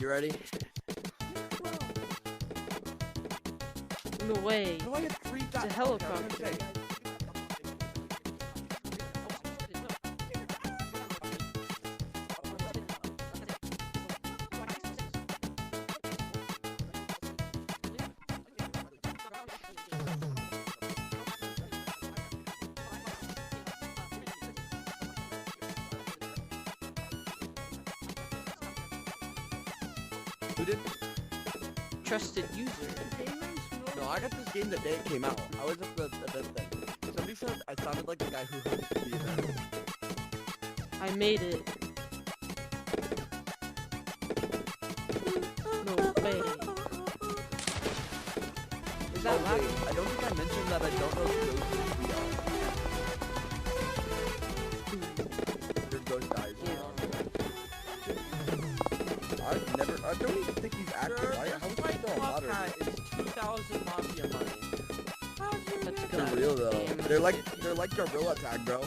You ready? No way. No, I get 3 It's a helicopter. Who did? Trusted user. No, I got this game the day it came out. I was at the event thing. Somebody said I sounded like the guy who hosted the event. I made it. No way. Is that loud? I don't think I mentioned that I don't know who those people are. Your ghost eyes. I don't even think he's active. How is he still a moderator? It's 2,000 Mafia money. Let's go. They're real though. They're like Gorilla Tag, bro.